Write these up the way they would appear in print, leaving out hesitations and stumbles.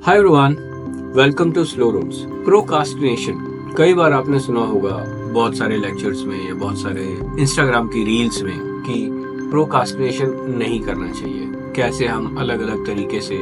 Hi everyone, welcome to slow roads. Procrastination कई बार आपने सुना होगा बहुत सारे लेक्चर्स में या बहुत सारे इंस्टाग्राम की रील्स में कि प्रोकास्टिनेशन नहीं करना चाहिए, कैसे हम अलग अलग तरीके से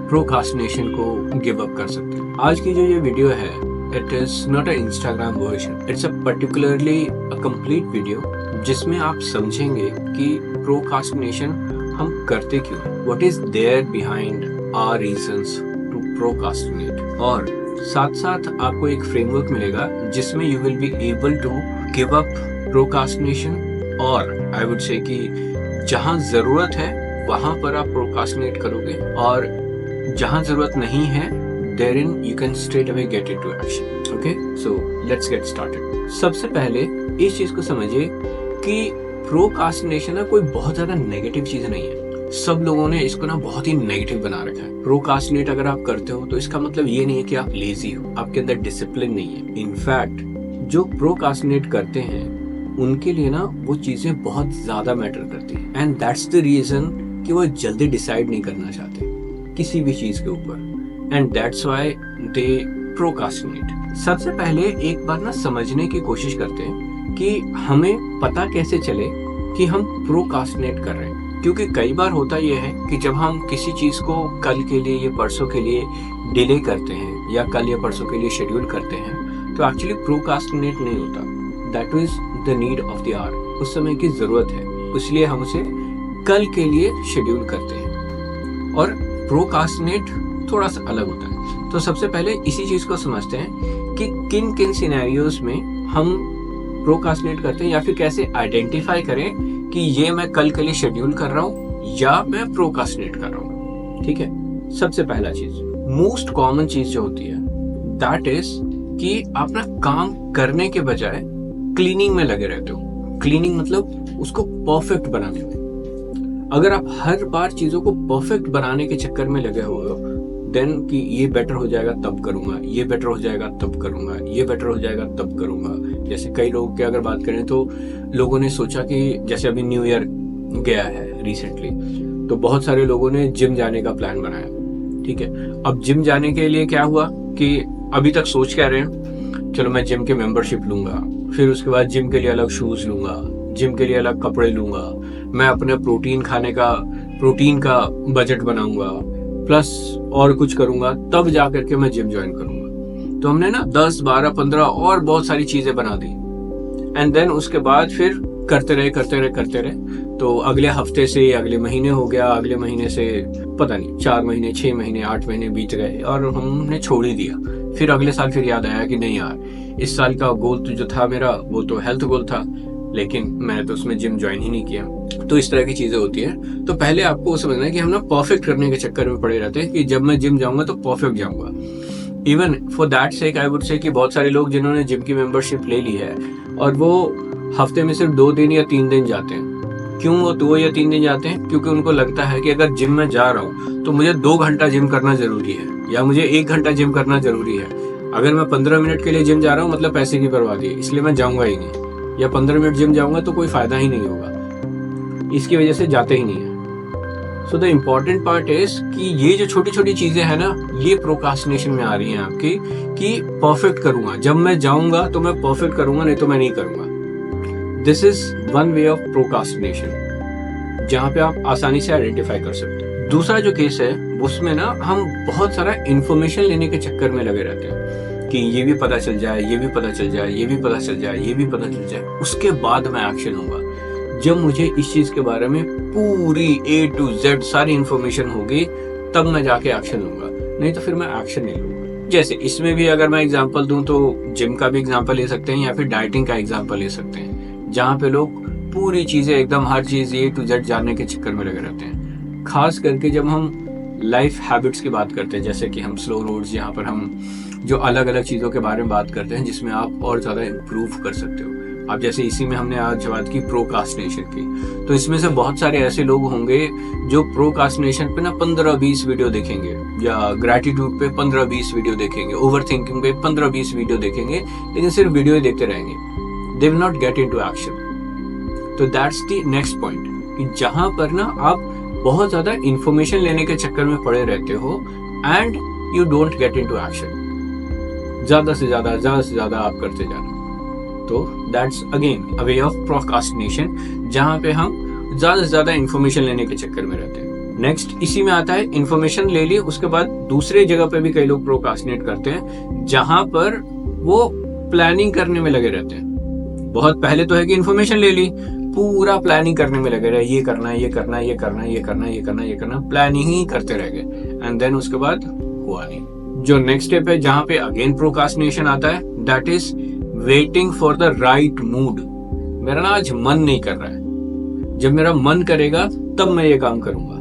प्रोकास्टिनेशन को गिव अप कर सकते हैं। आज की जो ये वीडियो है, it is not a Instagram version, it's a particularly a complete video जिसमें आप समझेंगे कि प्रोकास्टिनेशन हम करते क्यों, what is there behind our reasons to procrastinate, और साथ साथ आपको एक फ्रेमवर्क मिलेगा जिसमें you will be able to give up procrastination, और आई वुड से कि जहां जरूरत है वहां पर आप प्रोकास्टिनेट करोगे, और जहां जरूरत नहीं है therein you can straight away get into action. Okay, so let's get started. सबसे पहले इस चीज को समझिए कि प्रोकास्टिनेशन ना कोई बहुत ज्यादा नेगेटिव चीज नहीं है। सब लोगों ने इसको ना बहुत ही नेगेटिव बना रखा है। प्रोकास्टिनेट अगर आप करते हो तो इसका मतलब ये नहीं है कि आप लेजी हो, आपके अंदर डिसिप्लिन नहीं है। इनफैक्ट जो प्रोकास्टिनेट करते हैं उनके लिए ना वो चीजें बहुत ज्यादा मैटर करती हैं, एंड दैट्स द रीजन कि वो जल्दी डिसाइड नहीं करना चाहते किसी भी चीज के ऊपर, and that's why they procrastinate. सबसे पहले एक बार ना समझने की कोशिश करते हैं कि हमें पता कैसे चले कि हम प्रोकास्टिनेट कर रहे हैं, क्योंकि कई बार होता यह है कि जब हम किसी चीज को कल के लिए या परसों के लिए डिले करते हैं या कल या परसों के लिए शेड्यूल करते हैं तो एक्चुअली प्रोकास्टिनेट नहीं होता, that is the need of the hour, उस समय की जरूरत है, इसलिए हम उसे कल के लिए शेड्यूल करते हैं। और प्रोकास्टिनेट थोड़ा सा अलग होता है। तो सबसे पहले इसी चीज को समझते हैं कि किन किन सिनेरियोज में हम प्रोकास्टिनेट करते हैं, या फिर कैसे आइडेंटिफाई करें कि ये मैं कल के लिए शेड्यूल कर रहा हूं या मैं प्रोकास्टिनेट कर रहा हूं। ठीक है, सबसे पहला चीज, मोस्ट कॉमन चीज जो होती है दैट इज कि आप ना काम करने के बजाय क्लीनिंग में लगे रहते हो। क्लीनिंग मतलब उसको परफेक्ट बनाने में। अगर आप हर बार चीजों को परफेक्ट बनाने के चक्कर में लगे हुए हो, देन कि ये बेटर हो जाएगा तब करूंगा, ये बेटर हो जाएगा तब करूंगा, ये बेटर हो जाएगा तब करूंगा। जैसे कई लोगों की अगर बात करें तो लोगों ने सोचा कि जैसे अभी न्यू ईयर गया है रिसेंटली, तो बहुत सारे लोगों ने जिम जाने का प्लान बनाया। ठीक है, अब जिम जाने के लिए क्या हुआ कि अभी तक सोच क्या रहे हैं, चलो मैं जिम के मेंबरशिप लूंगा, फिर उसके बाद जिम के लिए अलग शूज लूंगा, जिम के लिए अलग कपड़े लूंगा, मैं अपने प्रोटीन का बजट बनाऊंगा, प्लस और कुछ करूंगा, तब जा करके मैं जिम ज्वाइन करूंगा। तो हमने ना 10, 12, 15 और बहुत सारी चीजें बना दी, एंड देन उसके बाद फिर करते रहे। तो अगले हफ्ते से अगले महीने हो गया, अगले महीने से पता नहीं 4 महीने, 6 महीने, 8 महीने बीत गए और हमने छोड़ ही दिया। फिर अगले साल फिर याद आया कि नहीं यार, इस साल का गोल तो जो था मेरा वो तो हेल्थ गोल था, लेकिन मैंने तो उसमें जिम ज्वाइन ही नहीं किया। तो इस तरह की चीजें होती हैं। तो पहले आपको समझना है कि हम ना परफेक्ट करने के चक्कर में पड़े रहते हैं कि जब मैं जिम जाऊंगा तो परफेक्ट जाऊंगा। Even for that sake I would say कि बहुत सारे लोग जिन्होंने जिम की मेंबरशिप ले ली है और वो हफ्ते में सिर्फ 2 दिन या 3 दिन जाते हैं। क्यों वो 2 या 3 दिन जाते हैं? क्योंकि उनको लगता है कि अगर जिम में जा रहा हूँ तो मुझे 2 घंटा जिम करना जरूरी है, या मुझे 1 घंटा जिम करना जरूरी है। अगर मैं 15 मिनट के लिए जिम जा रहा हूँ मतलब पैसे की बर्बादी है, इसलिए मैं जाऊंगा ही नहीं, या 15 मिनट जिम जाऊंगा तो कोई फायदा ही नहीं होगा, इसकी वजह से जाते ही नहीं है। So the important part is कि ये जो छोटी छोटी चीजें हैं ना, ये प्रोकास्टिनेशन में आ रही हैं आपकी, कि परफेक्ट करूंगा, जब मैं जाऊंगा तो मैं परफेक्ट करूंगा, नहीं तो मैं नहीं करूंगा। This is one way of procrastination जहां पे आप आसानी से आइडेंटिफाई कर सकते हैं। दूसरा जो केस है उसमें ना हम बहुत सारा इंफॉर्मेशन लेने के चक्कर में लगे रहते हैं कि ये भी पता चल जाए, ये भी पता चल जाए, ये भी पता चल जाए, ये भी पता चल जाए, उसके बाद मैं एक्शन लूंगा। जब मुझे इस चीज के बारे में पूरी A to Z सारी इंफॉर्मेशन होगी तब मैं जाके एक्शन लूंगा, नहीं तो फिर मैं एक्शन नहीं लूंगा। जैसे इसमें भी अगर मैं एग्जांपल दूं तो जिम का भी एग्जांपल ले सकते हैं या फिर डाइटिंग का एग्जांपल ले सकते हैं, जहाँ पे लोग पूरी चीजें एकदम हर चीज A to Z जानने के चक्कर में लगे रहते हैं। खास करके जब हम लाइफ हैबिट्स की बात करते हैं, जैसे कि हम स्लो रोड्स, यहाँ पर हम जो अलग अलग चीजों के बारे में बात करते हैं जिसमें आप और ज्यादा इम्प्रूव कर सकते हो। अब जैसे इसी में हमने आज बात की प्रोकास्टिनेशन की, तो इसमें से बहुत सारे ऐसे लोग होंगे जो प्रोकास्टिनेशन पे ना 15-20 वीडियो देखेंगे, या ग्रैटिट्यूड पे 15-20 वीडियो देखेंगे, ओवर थिंकिंग पे 15-20 वीडियो देखेंगे, लेकिन सिर्फ वीडियो ही देखते रहेंगे, they will not get into action. तो दैट्स द नेक्स्ट पॉइंट, कि जहां पर ना आप बहुत ज्यादा इंफॉर्मेशन लेने के चक्कर में पड़े रहते हो and you don't get into action. ज्यादा से ज्यादा आप करते जा रहे हो। तो that's again a way of procrastination, जहां पे हम ज्यादा से ज्यादा इंफॉर्मेशन लेने के चक्कर में रहते हैं। नेक्स्ट इसी में आता है, इंफॉर्मेशन ले ली, उसके बाद दूसरे जगह पे भी कई लोग प्रोक्रास्टिनेट करते हैं, जहां पर वो प्लानिंग करने में लगे रहते हैं। बहुत पहले तो है कि इंफॉर्मेशन ले ली, पूरा प्लानिंग करने में लगे रहे, ये करना है, ये करना है, ये करना है, ये करना है, ये करना है, ये करना, प्लानिंग ही करते रह गए, एंड देन उसके बाद हुआ नहीं। जो नेक्स्ट स्टेप है जहां पे अगेन प्रोक्रास्टिनेशन आता है, that is waiting for the right mood. मेरा ना आज मन नहीं कर रहा है, जब मेरा मन करेगा तब मैं ये काम करूंगा।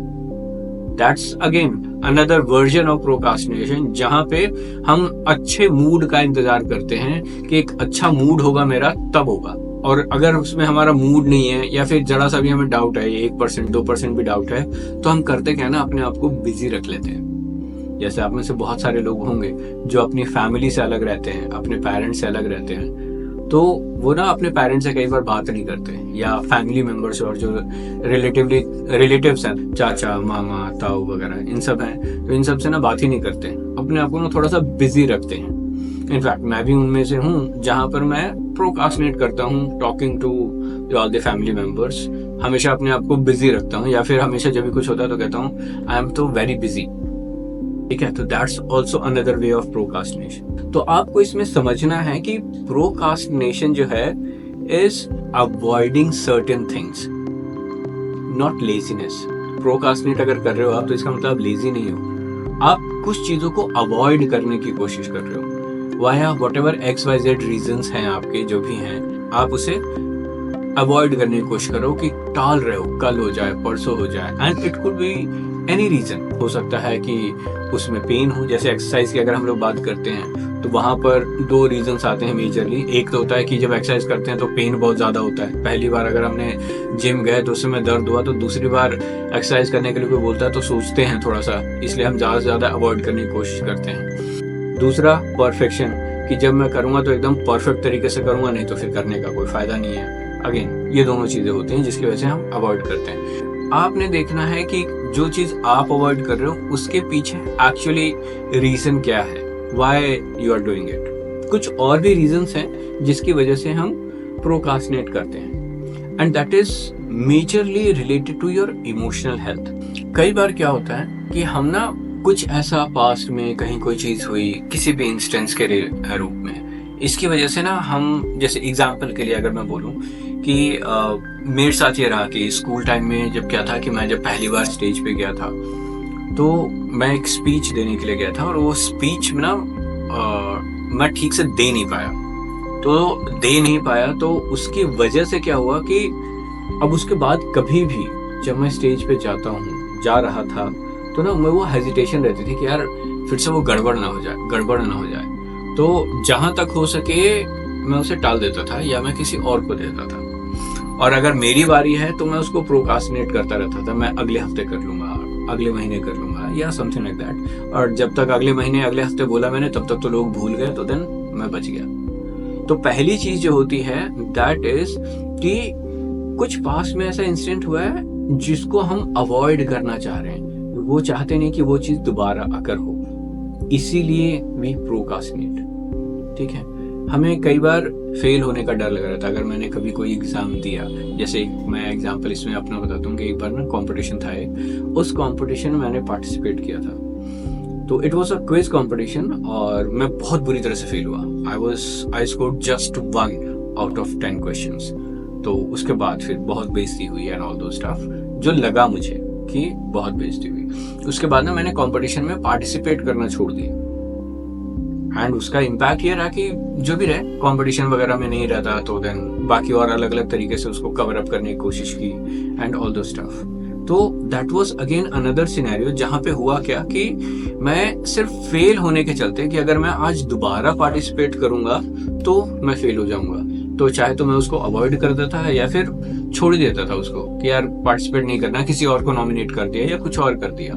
That's again another version of procrastination, जहां पे हम अच्छे मूड का इंतजार करते हैं कि एक अच्छा मूड होगा मेरा तब होगा, और अगर उसमें हमारा मूड नहीं है या फिर जरा सा भी हमें डाउट है, 1% 2% भी डाउट है, तो हम करते क्या ना, अपने आप को बिजी रख लेते हैं। जैसे आप में से बहुत सारे लोग होंगे जो अपनी फैमिली से अलग रहते हैं, अपने पेरेंट्स से अलग रहते हैं, तो वो ना अपने पेरेंट्स से कई बार बात नहीं करते, या फैमिली मेंबर्स और जो रिलेटिव्स हैं, चाचा मामा ताऊ वगैरह इन सब हैं, तो इन सब से ना बात ही नहीं करते, अपने आप को ना थोड़ा सा बिजी रखते हैं। इनफैक्ट मैं भी उनमें से हूँ, जहाँ पर मैं प्रोक्रास्टिनेट करता हूँ talking to all the family members, हमेशा अपने आप को बिजी रखता हूँ, या फिर हमेशा जब भी कुछ होता है तो कहता हूँ आई एम तो वेरी बिजी। ठीक है, तो that's also another way of procrastination. तो आपको इसमें समझना है कि प्रोक्रास्टिनेशन जो है is avoiding certain things, not laziness. Procrastinate अगर कर रहे हो आप, तो इसका मतलब लेजी नहीं हो, आप कुछ चीजों को अवॉइड करने की कोशिश कर रहे हो। Via what ever XYZ reasons हैं आपके जो भी हैं, आप उसे अवॉइड करने की कोशिश करो कि टाल रहे हो, कल हो जाए, परसों हो जाए, and it could be any reason. हो सकता है कि उसमें पेन हो, जैसे एक्सरसाइज की अगर हम लोग बात करते हैं तो वहां पर 2 रीजंस आते हैं मेजरली। एक तो होता है कि जब एक्सरसाइज करते हैं तो पेन बहुत ज्यादा होता है, पहली बार अगर हमने जिम गए तो उसमें दर्द हुआ, तो दूसरी बार एक्सरसाइज करने के लिए कोई बोलता है तो सोचते हैं थोड़ा सा, इसलिए हम ज्यादा से ज्यादा अवॉइड करने की कोशिश करते हैं। दूसरा परफेक्शन, कि जब मैं करूंगा तो एकदम परफेक्ट तरीके से करूंगा, नहीं तो फिर करने का कोई फायदा नहीं है। अगेन ये दोनों चीजें होती हैं जिसकी वजह से हम अवॉइड करते हैं। आपने देखना है कि जो चीज आप अवॉइड कर रहे हो उसके पीछे एक्चुअली रीजन क्या है, why you are doing it. कुछ और भी रीजंस हैं जिसकी वजह से हम प्रोक्रास्टिनेट करते हैं, and that is majorly related to your emotional health. कई बार क्या होता है कि हम ना कुछ ऐसा पास्ट में कहीं कोई चीज हुई, किसी भी इंस्टेंस के रूप में, इसकी वजह से ना हम, जैसे एग्जाम्पल के लिए अगर मैं बोलूं कि मेरे साथ ये रहा कि स्कूल टाइम में जब क्या था कि मैं जब पहली बार स्टेज पे गया था, तो मैं एक स्पीच देने के लिए गया था, और वो स्पीच में ना मैं ठीक से दे नहीं पाया, तो उसकी वजह से क्या हुआ कि अब उसके बाद कभी भी जब मैं स्टेज पे जा रहा था, तो ना मैं वो हेजिटेशन रहती थी कि यार फिर से वो गड़बड़ ना हो जाए। तो जहां तक हो सके मैं उसे टाल देता था, या मैं किसी और को देता था, और अगर मेरी बारी है तो मैं उसको प्रोक्रास्टिनेट करता रहता था, मैं अगले हफ्ते कर लूंगा, अगले महीने कर लूंगा, या समथिंग लाइक दैट। और जब तक अगले महीने अगले हफ्ते बोला मैंने, तब तक तो लोग भूल गए, तो देन मैं बच गया। तो पहली चीज जो होती है दैट इज कि कुछ पास में ऐसा इंसिडेंट हुआ है जिसको हम अवॉइड करना चाह रहे हैं, वो चाहते नहीं कि वो चीज दोबारा आकर हो, इसीलिए वी प्रोक्रास्टिनेट। ठीक है, हमें कई बार फेल होने का डर लग रहा था। अगर मैंने कभी कोई एग्जाम दिया, जैसे मैं एग्जाम्पल इसमें अपना बताता हूँ कि एक बार ना कंपटीशन था उस कंपटीशन में मैंने पार्टिसिपेट किया था, तो it was a quiz competition, और मैं बहुत बुरी तरह से फेल हुआ। I scored just 1 out of 10 questions. तो उसके बाद फिर बहुत बेइज्जती हुई एंड ऑल दो स्टफ, जो लगा मुझे कि बहुत बेइज्जती हुई। उसके बाद ना मैंने कंपटीशन में पार्टिसिपेट करना छोड़ दिया, एंड उसका इम्पैक्ट ये रहा कि जो भी रहे कंपटीशन वगैरह में नहीं रहता, तो देन बाकी और अलग अलग तरीके से उसको कवर अप करने की कोशिश की एंड ऑल दो स्टफ। तो that was again another scenario, जहां पे हुआ क्या कि मैं सिर्फ फेल होने के चलते कि अगर मैं आज दोबारा पार्टिसिपेट करूंगा तो मैं फेल हो जाऊंगा, तो चाहे तो मैं उसको अवॉइड कर देता है या फिर छोड़ ही देता था उसको कि यार पार्टिसिपेट नहीं करना, किसी और को नॉमिनेट कर दिया या कुछ और कर दिया।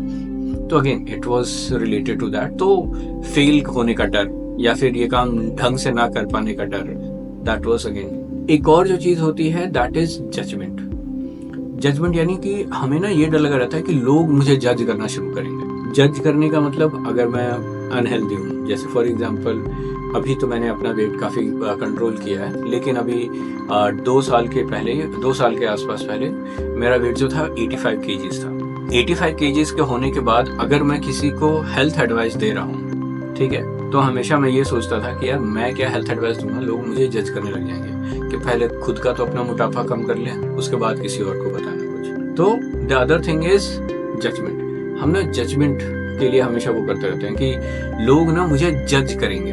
तो again it was related to that. तो फेल होने का डर या फिर ये काम ढंग से ना कर पाने का डर, दैट वाज अगेन। एक और जो चीज होती है दैट इज जजमेंट। यानी कि हमें ना ये डर लगा रहता है कि लोग मुझे जज करना शुरू करेंगे। जज करने का मतलब अगर मैं अनहेल्दी हूँ, जैसे फॉर एग्जांपल अभी तो मैंने अपना वेट काफ़ी कंट्रोल किया है, लेकिन अभी 2 साल के पहले, 2 साल के आसपास पहले मेरा वेट जो था 85 केजीज था। 85 केजीज के होने के बाद अगर मैं किसी को हेल्थ एडवाइस दे रहा हूँ, ठीक है, तो हमेशा मैं ये सोचता था कि यार मैं क्या हेल्थ एडवाइस दूंगा, लोग मुझे जज करने लग जाएंगे कि पहले खुद का तो अपना मोटापा कम कर ले, उसके बाद किसी और को बताना कुछ। तो the other thing is judgement. हम ना जजमेंट के लिए हमेशा वो करते रहते हैं कि लोग ना मुझे जज करेंगे,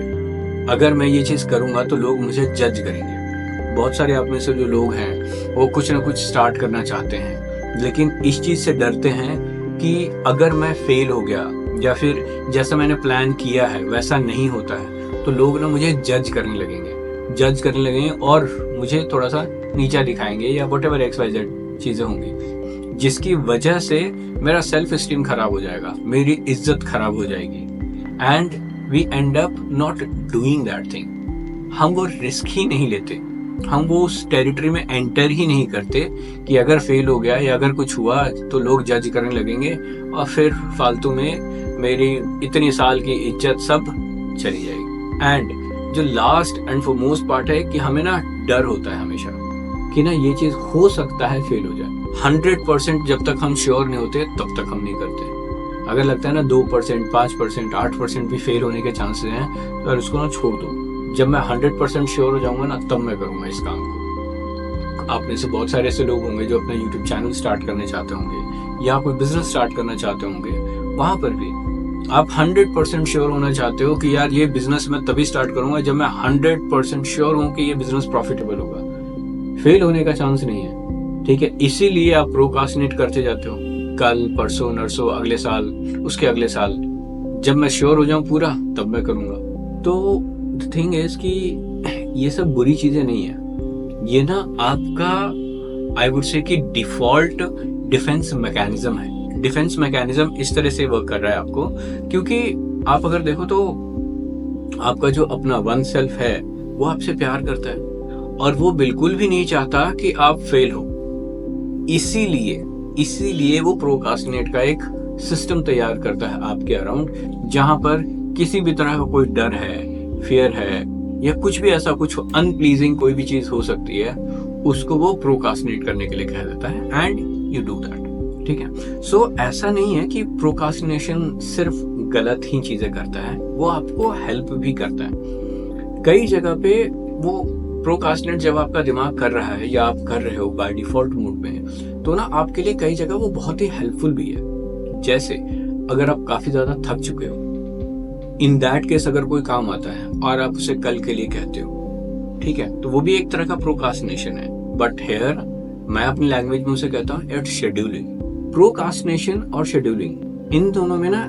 अगर मैं ये चीज़ करूँगा तो लोग मुझे जज करेंगे। बहुत सारे आप में से जो लोग हैं वो कुछ ना कुछ स्टार्ट करना चाहते हैं, लेकिन इस चीज़ से डरते हैं कि अगर मैं फेल हो गया या फिर जैसा मैंने प्लान किया है वैसा नहीं होता है तो लोग ना मुझे जज करने लगेंगे और मुझे थोड़ा सा नीचा दिखाएंगे या व्हाटएवर XYZ चीज़ें होंगी, जिसकी वजह से मेरा सेल्फ स्टीम खराब हो जाएगा, मेरी इज्जत खराब हो जाएगी and we end up not doing that thing. हम वो रिस्क ही नहीं लेते, हम वो उस टेरिटरी में एंटर ही नहीं करते कि अगर फेल हो गया या अगर कुछ हुआ तो लोग जज करने लगेंगे और फिर फालतू में मेरी इतनी साल की इज्जत सब चली जाएगी। एंड जो लास्ट एंड फॉरमोस्ट पार्ट है कि हमें ना डर होता है हमेशा कि ना ये चीज़ हो सकता है फेल हो जाए। 100% जब तक हम श्योर नहीं होते तब तक हम नहीं करते। अगर लगता है ना 2%, 5%, 8% भी फेल होने के चांसेस हैं तो उसको ना छोड़ दो। जब मैं 100% श्योर हो जाऊंगा ना तब मैं करूंगा इस काम को। आप में से बहुत सारे ऐसे लोग होंगे जो अपना यूट्यूब चैनल स्टार्ट करने चाहते होंगे या कोई बिजनेस स्टार्ट करना चाहते होंगे। वहां पर भी आप 100% श्योर होना चाहते हो कि यार ये बिजनेस मैं तभी स्टार्ट करूंगा जब मैं 100% श्योर हूं कि ये बिजनेस प्रॉफिटेबल होगा। फेल होने का चांस नहीं है, ठीक है। इसीलिए आप प्रोक्रास्टिनेट करते जाते हो, कल, परसों, नरसों, अगले साल, उसके अगले साल। जब मैं श्योर हो जाऊं पूरा तब मैं करूंगा। तो द थिंग इज कि ये सब बुरी चीजें नहीं है, ये ना आपका आई वुड से कि डिफॉल्ट डिफेंस मैकेनिज्म है। डिफेंस मैकेनिज्म इस तरह से वर्क कर रहा है आपको, क्योंकि आप अगर देखो तो आपका जो अपना वन सेल्फ है वो आपसे प्यार करता है और वो बिल्कुल भी नहीं चाहता कि आप फेल हो। इसीलिए वो प्रोक्रास्टिनेट का एक सिस्टम तैयार करता है आपके अराउंड, जहां पर किसी भी तरह का कोई डर है, फियर है या कुछ भी ऐसा कुछ अनप्लीजिंग कोई भी चीज हो सकती है, उसको वो प्रोक्रास्टिनेट करने के लिए कह देता है एंड यू डू दैट, ठीक है। सो ऐसा नहीं है कि प्रोक्रास्टिनेशन सिर्फ गलत ही चीजें करता है, वो आपको हेल्प भी करता है कई जगह पे। वो प्रोक्रास्टिनेट जब आपका दिमाग कर रहा है या आप कर रहे हो बाय डिफॉल्ट मोड में, तो ना आपके लिए कई जगह वो बहुत ही हेल्पफुल भी है। जैसे अगर आप काफी ज्यादा थक चुके हो, इन दैट केस अगर कोई काम आता है और आप उसे कल के लिए कहते हो, ठीक है, तो वो भी एक तरह का प्रोक्रास्टिनेशन है। बट हेयर मैं अपनी लैंग्वेज में उसे कहता हूँ इट्स शेड्यूलिंग। प्रोक्रास्टिनेशन और शेड्यूलिंग, इन दोनों में ना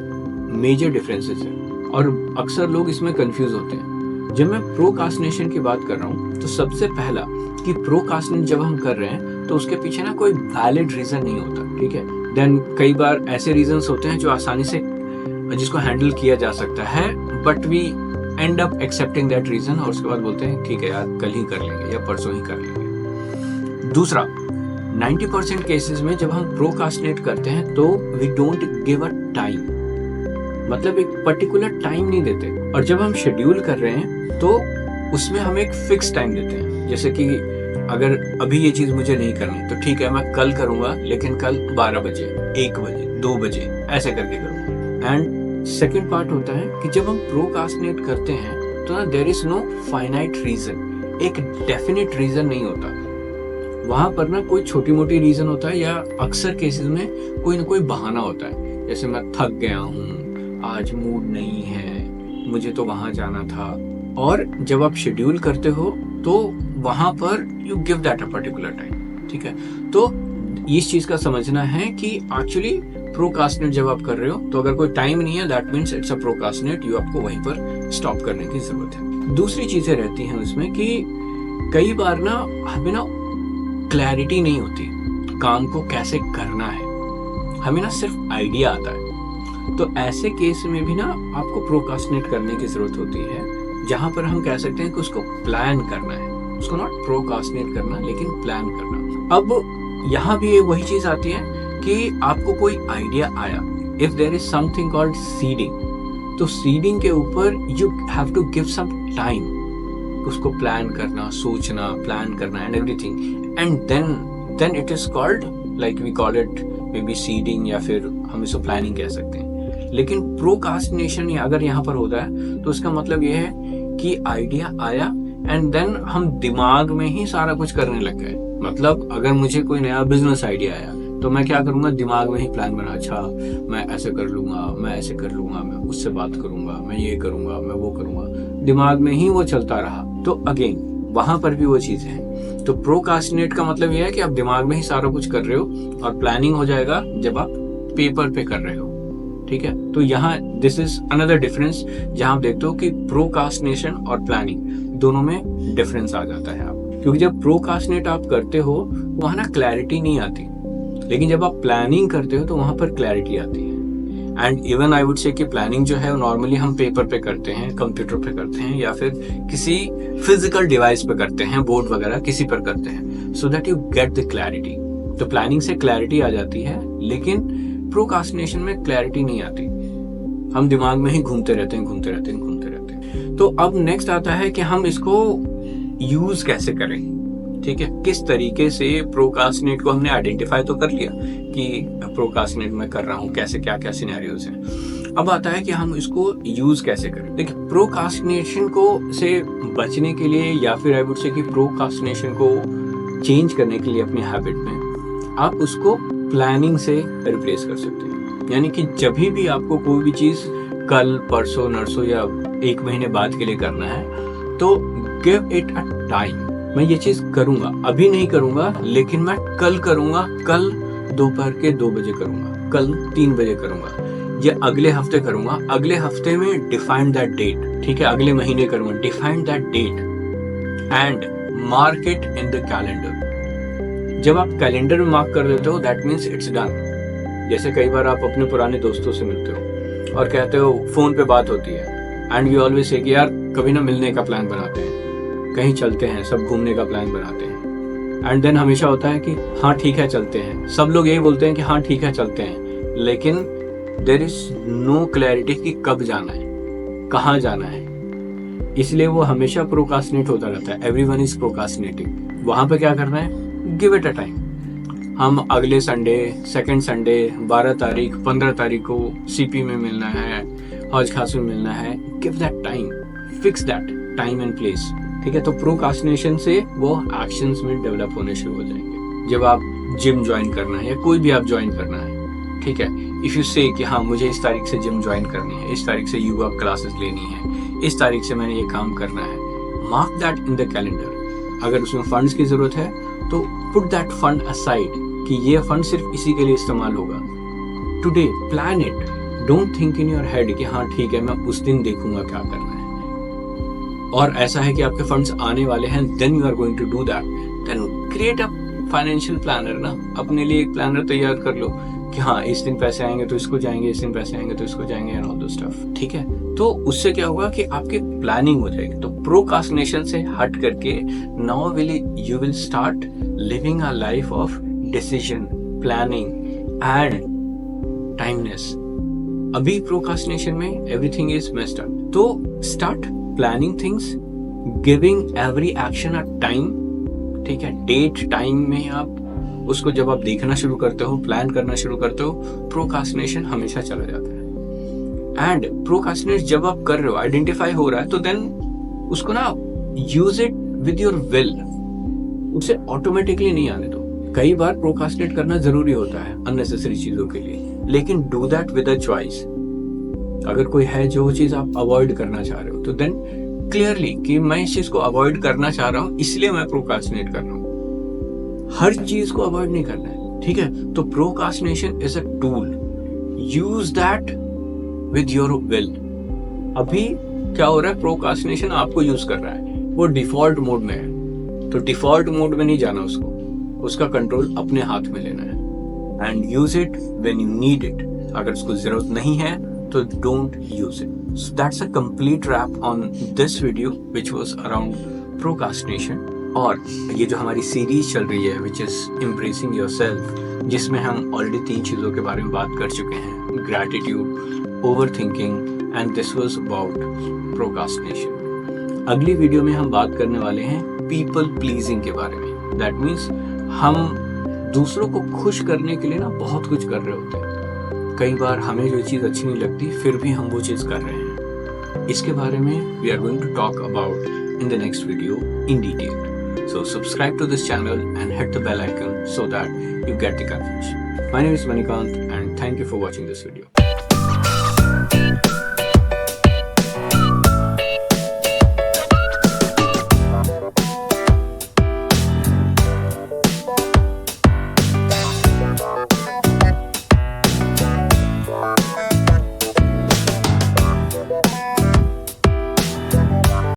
मेजर डिफरेंसेस है और अक्सर लोग इसमें कंफ्यूज होते हैं। जब मैं प्रोक्रास्टिनेशन की बात कर रहा हूँ तो सबसे पहला कि प्रोक्रास्टिनेट जब हम कर रहे हैं तो उसके पीछे ना कोई वैलिड रीजन नहीं होता, ठीक है। देन कई बार ऐसे रीजंस होते हैं जो आसानी से जिसको हैंडल किया जा सकता है, but we end up accepting that reason और उसके बाद बोलते हैं ठीक है यार कल ही कर लेंगे या परसों ही कर लेंगे। दूसरा, 90% केसेस में जब हम प्रोक्रास्टिनेट करते हैं तो we don't give a time, मतलब एक पर्टिकुलर टाइम नहीं देते। और जब हम शेड्यूल कर रहे हैं तो उसमें हम एक फिक्स टाइम देते हैं, जैसे कि अगर अभी ये चीज मुझे नहीं करनी तो ठीक है मैं कल करूंगा, लेकिन कल 12 बजे, 1 बजे, 2 बजे ऐसे करके करूंगा। एंड सेकेंड पार्ट होता है कि जब हम प्रोक्रास्टिनेट करते हैं तो ना there is no finite reason, एक डेफिनेट रीजन नहीं होता वहां पर ना। कोई छोटी मोटी रीजन होता है या अक्सर केसेस में कोई ना कोई बहाना होता है, जैसे मैं थक गया हूँ, आज मूड नहीं है, मुझे तो वहां जाना था। और जब आप शेड्यूल करते हो तो वहां पर you give that a particular time, ठीक है। तो इस चीज का समझना है कि एक्चुअली प्रोक्रास्टिनेट जब आप कर रहे हो तो अगर कोई टाइम नहीं है that means it's a procrastinate, you आपको वहीं पर स्टॉप करने की जरूरत है। दूसरी चीजें रहती हैं उसमें कि कई बार ना हमें ना क्लैरिटी नहीं होती काम को कैसे करना है, हमें ना सिर्फ आइडिया आता है। तो ऐसे केस में भी ना आपको प्रोक्रास्टिनेट करने की जरूरत होती है, जहां पर हम कह सकते हैं कि उसको प्लान करना है, उसको नॉट प्रोक्रास्टिनेट करना लेकिन प्लान करना। अब यहाँ भी वही चीज आती है कि आपको कोई आइडिया आया, if there is something called seeding, तो सीडिंग के ऊपर you have to give some time, उसको प्लान करना, सोचना, प्लान करना and everything, and then it is called, like we call it maybe seeding, या फिर हम इसको प्लानिंग कह सकते हैं। लेकिन प्रोकास्टिनेशन अगर यहाँ पर होता है तो उसका मतलब ये है कि आइडिया आया एंड देन हम दिमाग में ही सारा कुछ करने लग गए। मतलब अगर मुझे कोई नया बिजनेस आइडिया आया तो मैं क्या करूंगा, दिमाग में ही प्लान बना, अच्छा मैं ऐसे कर लूंगा, मैं ऐसे कर लूंगा, मैं उससे बात करूंगा, मैं ये करूंगा, मैं वो करूंगा, दिमाग में ही वो चलता रहा। तो अगेन वहां पर भी वो चीजें हैं। तो प्रोकास्टिनेट का मतलब ये है कि आप दिमाग में ही सारा कुछ कर रहे हो और प्लानिंग हो जाएगा जब आप पेपर पे कर रहे हो। ठीक है, तो यहाँ दिस इज अनदर डिफरेंस, जहां आप देखते हो कि प्रोकास्टिनेशन और प्लानिंग दोनों में डिफरेंस आ जाता है आप, क्योंकि जब प्रोकास्टिनेट आप करते हो वहां ना क्लैरिटी नहीं आती, लेकिन जब आप प्लानिंग करते हो तो वहां पर क्लैरिटी आती है। And even I would say कि प्लानिंग जो है नॉर्मली हम पेपर पे करते हैं, कंप्यूटर पे करते हैं, या फिर किसी फिजिकल डिवाइस पे करते हैं, बोर्ड वगैरह किसी पर करते हैं, so that you get the clarity. तो प्लानिंग से क्लैरिटी आ जाती है, लेकिन प्रोकास्टिनेशन में क्लैरिटी नहीं आती, हम दिमाग में ही घूमते रहते हैं। तो अब नेक्स्ट आता है कि हम इसको यूज कैसे करें। ठीक है, किस तरीके से प्रोकास्टिनेट को हमने आइडेंटिफाई तो कर लिया कि प्रोकास्टिनेट मैं कर रहा हूँ, कैसे क्या क्या सिनेरियोज हैं। अब आता है कि हम इसको यूज कैसे करें। देखिए, प्रोकास्टिनेशन को से बचने के लिए, या फिर आई वुड से कि प्रोकास्टिनेशन को चेंज करने के लिए अपनी हैबिट में, आप उसको प्लानिंग से रिप्लेस कर सकते हैं। यानी कि जब भी आपको कोई भी चीज कल, परसों, नरसों या 1 महीने बाद के लिए करना है, तो गिव इट अ टाइम। मैं ये चीज करूंगा, अभी नहीं करूंगा, लेकिन मैं कल करूंगा, कल दोपहर के 2 बजे करूंगा, कल 3 बजे करूंगा, या अगले हफ्ते करूंगा, अगले हफ्ते में डिफाइन दैट डेट। ठीक है, अगले महीने करूंगा, define that date and mark it in the calendar. जब आप कैलेंडर में मार्क कर देते हो, दैट मीन्स इट्स डन। जैसे कई बार आप अपने पुराने दोस्तों से मिलते हो और कहते हो, फोन पे बात होती है, एंड यू ऑलवेज से कि यार कभी ना मिलने का प्लान बनाते हैं, कहीं चलते हैं, सब घूमने का प्लान बनाते हैं। एंड देन हमेशा होता है कि हाँ ठीक है चलते हैं, सब लोग यही बोलते हैं कि हाँ ठीक है चलते हैं, लेकिन देयर इज नो क्लैरिटी कि कब जाना है, कहाँ जाना है। इसलिए वो हमेशा प्रोकास्टिनेट होता रहता है। Everyone is procrastinating. वहां पे क्या करना है, गिव इट अ टाइम। हम अगले संडे, सेकंड संडे, 12 तारीख, 15 तारीख को सीपी में मिलना है, हौज खास में मिलना है। Give that time, fix that time and place. ठीक है, तो प्रोकास्टिनेशन से वो एक्शंस में डेवलप होने शुरू हो जाएंगे। जब आप जिम ज्वाइन करना है या कोई भी आप ज्वाइन करना है, ठीक है, इफ यू से कि हाँ मुझे इस तारीख से जिम ज्वाइन करनी है, इस तारीख से योगा क्लासेस लेनी है, इस तारीख से मैंने ये काम करना है, mark that in the calendar. अगर उसमें फंड्स की जरूरत है तो पुट दैट फंड असाइड कि ये फंड सिर्फ इसी के लिए इस्तेमाल होगा। Today plan it, don't think in your head कि हाँ ठीक है मैं उस दिन देखूंगा क्या करना है। और ऐसा है कि आपके फंड्स आने वाले हैं, then you are going to do that, then create a financial planner ना, अपने लिए एक प्लानर तैयार कर लो कि हाँ इस दिन पैसे आएंगे तो इसको जाएंगे, इस दिन पैसे आएंगे तो इसको जाएंगे, एंड ऑल द स्टफ। ठीक है, तो उससे क्या होगा कि आपकी प्लानिंग हो जाएगी। तो प्रोकास्टिनेशन से हट करके now you will start living a life of decision, planning and timeliness. अभी प्रोकास्टिनेशन में एवरीथिंग इज मेस्ड अप। तो start planning things, giving every action a time. ठीक है, डेट टाइम में आप उसको जब आप देखना शुरू करते हो, प्लान करना शुरू करते हो, प्रोकास्टिनेशन हमेशा चला जाता है। एंड प्रोकास्टिनेट जब आप कर रहे हो, आइडेंटिफाई हो रहा है, तो देन उसको ना use it with your will, उसे ऑटोमेटिकली नहीं आने दो। कई बार प्रोकास्टिनेट करना जरूरी होता है अननेसेसरी चीजों के लिए, लेकिन do that with a choice. अगर कोई है जो चीज आप अवॉइड करना चाह रहे हो, तो देन क्लियरली कि मैं इस चीज को अवॉइड करना चाह रहा हूं, इसलिए मैं प्रोकास्टिनेट कर रहा हूं। हर चीज को अवॉइड नहीं करना है। ठीक है, तो procrastination is a tool, use that with your will. अभी क्या हो रहा है, प्रोकास्टिनेशन आपको यूज कर रहा है, वो डिफॉल्ट मोड में है, तो डिफॉल्ट मोड में नहीं जाना उसको, उसका कंट्रोल अपने हाथ में लेना है। And use it when you need it. अगर उसको जरूरत नहीं है तो don't use it. So that's a complete wrap on this video which was around procrastination। और ये जो हमारी सीरीज चल रही है which is embracing yourself, जिसमें हम ऑलरेडी 3 चीज़ों के बारे में बात कर चुके हैं। gratitude, overthinking, and this was about procrastination. अगली वीडियो में हम बात करने वाले हैं people pleasing के बारे में. That means हम दूसरों को खुश करने के लिए ना बहुत कुछ कर रहे होते हैं. कई बार हमें जो चीज़ अच्छी नहीं लगती फिर भी हम वो चीज़ कर रहे हैं. इसके बारे में we are going to talk about in the next video in detail. So subscribe to this channel and hit the bell icon so that you get the confirmation. My name is Manikant and thank you for watching this video.